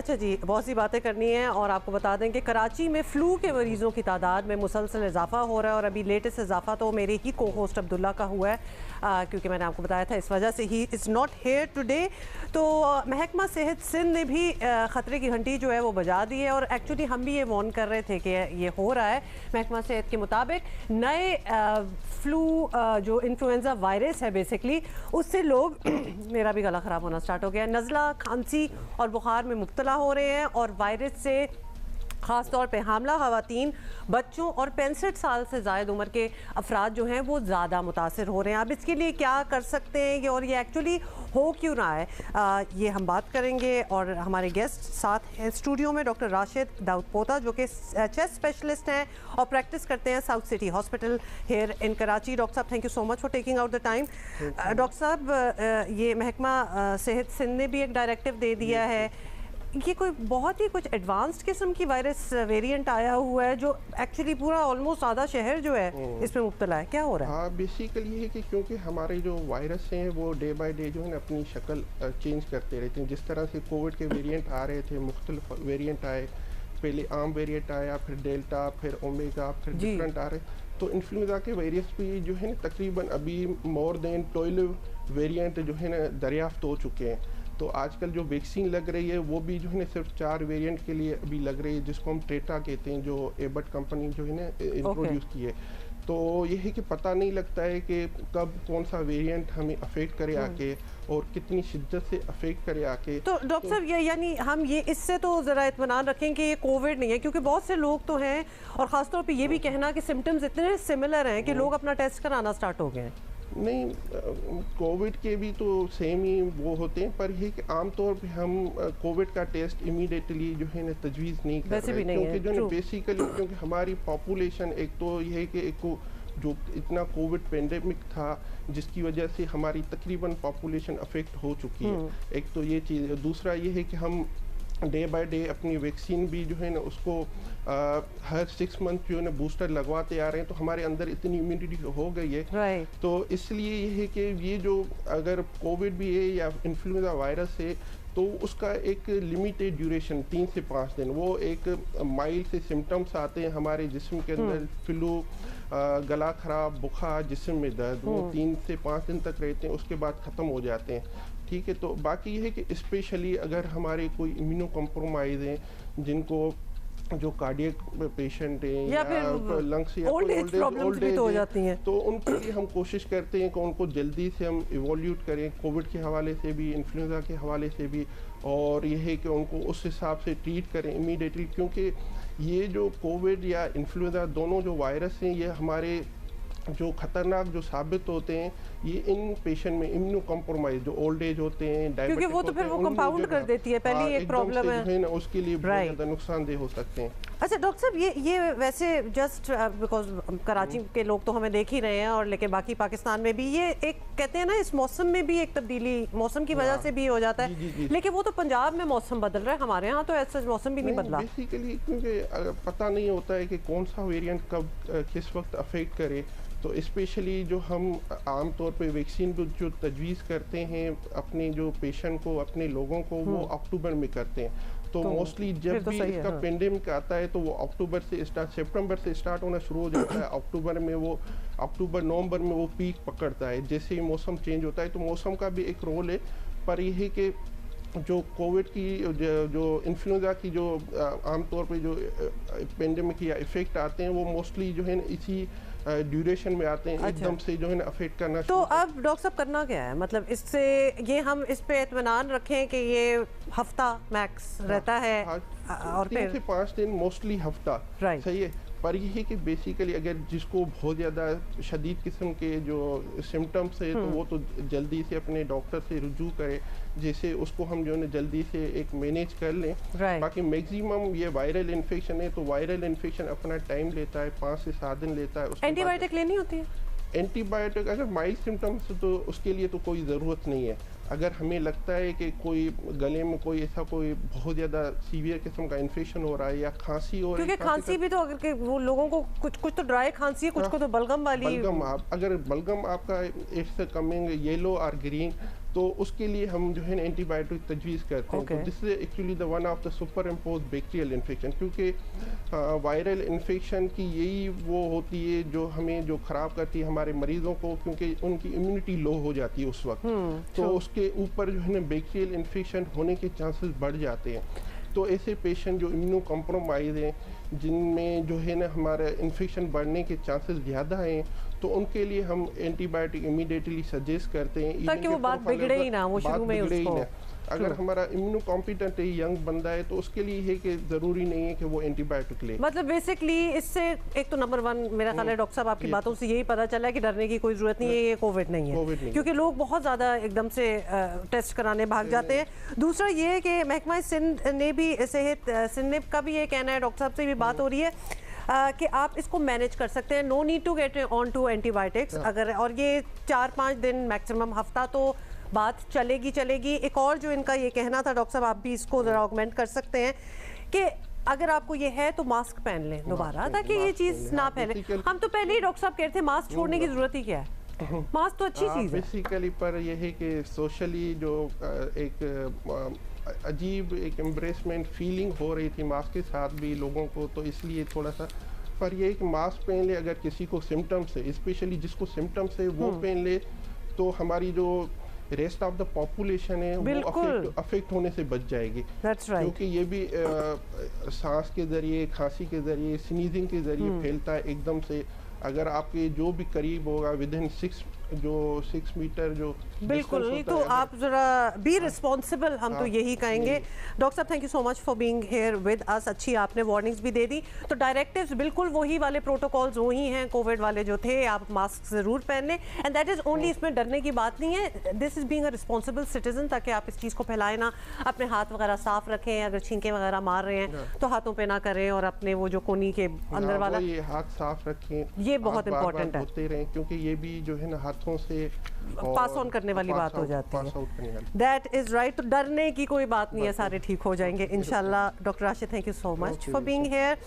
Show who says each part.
Speaker 1: अच्छा जी, बहुत सी बातें करनी है और आपको बता दें कि कराची में फ्लू के मरीज़ों की तादाद में मुसलसल इजाफा हो रहा है और अभी लेटेस्ट इजाफा तो मेरे ही को होस्ट अब्दुल्ला का हुआ है, क्योंकि मैंने आपको बताया था इस वजह से he is not here today. तो महकमा सेहत सिंध ने भी ख़तरे की घंटी जो है वो बजा दी है और एक्चुअली हम भी ये वार्न कर रहे थे कि ये हो रहा है। महकमा सेहत के मुताबिक नए फ्लू जो इन्फ्लुएंजा वायरस है बेसिकली, उससे लोग मेरा भी गला ख़राब होना स्टार्ट हो गया, नज़ला, खांसी और बुखार में मुब्तला हो रहे हैं और वायरस से ख़ास तौर पे हामला ख़वातीन, बच्चों और 65 साल से ज़ायद उम्र के अफराद जो हैं वो ज़्यादा मुतासर हो रहे हैं। अब इसके लिए क्या कर सकते हैं और ये एक्चुअली हो क्यों रहा है, ये हम बात करेंगे। और हमारे गेस्ट साथ हैं स्टूडियो में डॉक्टर राशिद दाऊद पोता जो कि चेस्ट स्पेशलिस्ट हैं और प्रैक्टिस करते हैं South City hospital here in Karachi. Doctor साहब, thank you so much for taking out the time. Doctor साहब, ये महकमा सेहत सिंध ने भी एक डायरेक्टिव दे दिया है, ये कोई बहुत ही कुछ एडवांस्ड किस्म की वायरस वेरिएंट आया हुआ है जो एक्चुअली पूरा ऑलमोस्ट आधा शहर जो है इसमें मुब्तला है, क्या हो रहा है?
Speaker 2: हाँ, बेसिकली ये है कि क्योंकि हमारे जो वायरस हैं वो डे बाय डे जो है ना अपनी शक्ल चेंज करते रहते हैं। जिस तरह से कोविड के वेरिएंट आ रहे थे, मुख्तलिफ वेरिएंट आए, पहले आम वेरिएंट आया, फिर डेल्टा, फिर ओमेगा, फिर डिफरेंट आ रहे, तो इन्फ्लुएंजा के वायरस भी जो है ना तकरीबन अभी मोर देन 12 वेरिएंट जो है ना दरियाफ्त हो चुके हैं। तो आजकल जो वैक्सीन लग रही है वो भी जो है ना सिर्फ 4 वेरिएंट के लिए अभी लग रही है, जिसको हम टेटा कहते हैं, जो एबट कंपनी जो है ना इंट्रोड्यूस की है। तो ये है कि पता नहीं लगता है कि कब कौन सा वेरिएंट हमें अफेक्ट करे आके और कितनी शिद्दत से अफेक्ट करे आके।
Speaker 1: तो डॉक्टर साहब, ये यानी हम ये इससे तो ज़रा इत्मीनान रखें कि ये कोविड नहीं है, क्योंकि बहुत से लोग तो हैं और ख़ासतौर पे ये भी कहना कि सिम्टम्स इतने सिमिलर हैं कि लोग अपना टेस्ट कराना स्टार्ट हो गए हैं।
Speaker 2: नहीं, कोविड के भी तो सेम ही वो होते हैं, पर ये कि आमतौर पे हम कोविड का टेस्ट इमीडिएटली जो है ना तजवीज़ नहीं कर रहे, क्योंकि जो है बेसिकली क्योंकि हमारी पॉपुलेशन एक तो ये है कि एक जो इतना कोविड पेंडेमिक था जिसकी वजह से हमारी तकरीबन पॉपुलेशन अफेक्ट हो चुकी है, एक तो ये चीज़ है। दूसरा ये है कि हम डे बाय डे अपनी वैक्सीन भी जो है ना उसको हर 6 मंथ जो है ना बूस्टर लगवाते आ रहे हैं, तो हमारे अंदर इतनी इम्यूनिटी हो गई है। तो इसलिए ये है कि ये जो अगर कोविड भी है या इन्फ्लुएंजा वायरस है तो उसका एक लिमिटेड ड्यूरेशन 3 से 5 दिन, वो एक माइल्ड से सिम्टम्स आते हैं हमारे जिस्म के अंदर, फ्लू, गला खराब, बुखार, जिस्म में दर्द, वो 3 से 5 दिन तक रहते हैं, उसके बाद ख़त्म हो जाते हैं। ठीक है, तो बाकी ये है कि स्पेशली अगर हमारे कोई इम्यूनो कॉम्प्रोमाइज़ हैं, जिनको जो कार्डियक पेशेंट हैं या लंग्स या ओल्ड एज हो जाती हैं, तो उनके लिए हम कोशिश करते हैं कि उनको जल्दी से हम इवोल्यूट करें कोविड के हवाले से भी, इन्फ्लुएंजा के हवाले से भी, और ये है कि उनको उस हिसाब से ट्रीट करें इमीडिएटली, क्योंकि ये जो कोविड या इन्फ्लुएंजा दोनों जो वायरस हैं ये हमारे जो ख़तरनाक जो साबित होते हैं ये इन पेशेंट में इम्यूनो कॉम्प्रोमाइज जो ओल्ड एज होते हैं,
Speaker 1: क्योंकि वो तो फिर वो कंपाउंड कर देती है, पहली एक प्रॉब्लम है
Speaker 2: ना, उसके लिए बहुत ज़्यादा नुकसानदेह हो सकते हैं।
Speaker 1: अच्छा डॉक्टर साहब, ये वैसे जस्ट बिकॉज कराची के लोग तो हमें देख ही रहे हैं और लेकिन बाकी पाकिस्तान में भी ये एक कहते हैं ना इस मौसम में भी एक तब्दीली मौसम की वजह से भी हो जाता है, लेकिन वो तो पंजाब में मौसम बदल रहा है, हमारे यहाँ तो ऐसा मौसम भी नहीं बदला
Speaker 2: बेसिकली, क्योंकि पता नहीं होता है कि कौन सा वेरिएंट कब किस वक्त अफेक्ट करे। तो स्पेशली जो हम आम तौर पे वैक्सीन जो तजवीज़ करते हैं अपने जो पेशेंट को, अपने लोगों को, वो अक्टूबर में करते हैं। तो मोस्टली जब भी इसका पेंडेमिक आता है तो वो अक्टूबर से सितंबर से स्टार्ट होना शुरू हो जाता है। अक्टूबर नवंबर में वो पीक पकड़ता है। जैसे ही मौसम चेंज होता है तो मौसम का भी एक रोल है, पर यह है कि जो कोविड की जो इन्फ्लुएंजा की जो आमतौर पे जो पेंडेमिक या इफेक्ट आते हैं वो मोस्टली जो है इसी ड्यूरेशन में आते हैं। अच्छा। एकदम से जो है ना अफेक्ट करना। तो
Speaker 1: अब डॉक्टर साहब करना क्या है, मतलब इससे ये हम इस पे इत्मीनान रखें कि ये हफ्ता मैक्स रहता है और
Speaker 2: 3 से 5 दिन मोस्टली हफ्ता सही है, पर ये है कि बेसिकली अगर जिसको बहुत ज़्यादा शदीद किस्म के जो सिम्टम्स है तो वो तो जल्दी से अपने डॉक्टर से रुजू करे, जैसे उसको हम जो है जल्दी से एक मैनेज कर लें। बाकी मैक्सिमम ये वायरल इन्फेक्शन है तो वायरल इन्फेक्शन अपना टाइम लेता है, 5 से 7 दिन लेता है।
Speaker 1: एंटीबायोटिक लेनी होती है?
Speaker 2: एंटीबायोटिक अगर माइल्ड सिम्टम्स तो उसके लिए तो कोई ज़रूरत नहीं है। अगर हमें लगता है कि कोई गले में कोई ऐसा कोई बहुत ज़्यादा सीवियर किस्म का इन्फेक्शन हो रहा है या खांसी हो रही है,
Speaker 1: क्योंकि खांसी भी तो अगर के वो लोगों को कुछ तो ड्राई खांसी है, कुछ को तो बलगम वाली
Speaker 2: बलगम। अगर बलगम आपका इट्स कमिंग येलो और ग्रीन, तो उसके लिए हम जो है ना एंटीबायोटिक तजवीज़ करते हैं। तो this is actually the one of the super impose bacterial infection, क्योंकि वायरल इन्फेक्शन की यही वो होती है जो हमें जो ख़राब करती है हमारे मरीज़ों को, क्योंकि उनकी इम्यूनिटी लो हो जाती है उस वक्त। तो उसके ऊपर जो है ना बैक्टीरियल इन्फेक्शन होने के चांसेस बढ़ जाते हैं। तो ऐसे पेशेंट जो इम्यूनो कॉम्प्रोमाइज़ हैं, जिनमें जो है ना हमारा इन्फेक्शन बढ़ने के चांसेस ज़्यादा हैं, तो उनके लिए हम एंटीबायोटिक इमीडिएटली सजेस्ट करते हैं,
Speaker 1: ताकि वो बात बिगड़े ही ना, वो शुरू में उसको।
Speaker 2: अगर हमारा इम्यूनो कॉम्पिटेंट है, यंग बंदा है, तो उसके लिए है कि ज़रूरी नहीं है कि वो एंटीबायोटिक ले।
Speaker 1: मतलब बेसिकली इससे एक तो नंबर 1 मेरा ख्याल है डॉक्टर साहब आपकी बातों से यही पता चला है कि डरने की कोई ज़रूरत नहीं है, ये कोविड नहीं है, क्योंकि लोग बहुत ज़्यादा एकदम से टेस्ट कराने भाग जाते हैं। दूसरा ये है कि महकमा सिंध ने भी सेहत सिंध का भी ये कहना है, डॉक्टर साहब से भी बात हो रही है कि आप इसको मैनेज कर सकते हैं, no need to get on to antibiotics अगर, और ये 4-5 दिन मैक्सिमम हफ्ता तो बात चलेगी। एक और जो इनका ये कहना था डॉक्टर साहब, आप भी इसको ज़रा ऑगमेंट कर सकते हैं कि अगर आपको ये है तो मास्क पहन लें दोबारा, ताकि ये चीज़ ना फैले। हम तो पहले ही डॉक्टर साहब कहते थे मास्क छोड़ने की ज़रूरत ही क्या है, मास्क तो अच्छी चीज़ है
Speaker 2: बेसिकली, पर यह है कि सोशली जो एक अजीब एक एम्ब्रेसमेंट फीलिंग हो रही थी मास्क के साथ भी लोगों को, तो इसलिए थोड़ा सा, पर यह कि मास्क पहन ले अगर किसी को सिम्टम्स है, स्पेशली जिसको सिम्टम्स है वो पहन ले, तो हमारी जो रेस्ट ऑफ द पॉपुलेशन है वो अफेक्ट होने से बच जाएगी। क्योंकि ये भी सांस के ज़रिए, खांसी के ज़रिए, स्नीजिंग के ज़रिए फैलता है एकदम से। अगर आपके जो भी करीब होगा विदिन 6 मीटर जो
Speaker 1: बिल्कुल, तो आप जरा बी रिस्पॉन्सिबल, हम तो यही कहेंगे। डॉक्टर साहब thank you so much for being here with us. अच्छी आपने वार्निंग्स भी दे दी, तो डायरेक्टिव्स बिल्कुल वही वाले प्रोटोकॉल्स वही हैं कोविड वाले जो थे, आप मास्क ज़रूर पहन लें, एंड दैट इज़ ओनली, इसमें डरने की बात नहीं है, this is being a responsible citizen, ताकि आप इस चीज़ को फैलाएं ना, अपने हाथ वगैरह साफ रखें, अगर छींके वगैरह मार रहे हैं तो हाथों पे ना करें, और अपने वो जो कोनी के अंदर वाला
Speaker 2: ये हाथ साफ रखें,
Speaker 1: ये बहुत इंपॉर्टेंट है,
Speaker 2: होते रहें, क्योंकि ये भी जो है ना हाथों से
Speaker 1: पास ऑन करने वाली बात हो जाती है। दैट इज राइट, तो डरने की कोई बात नहीं है, सारे ठीक हो जाएंगे इंशाल्लाह। Doctor Rashid thank you so much for being here.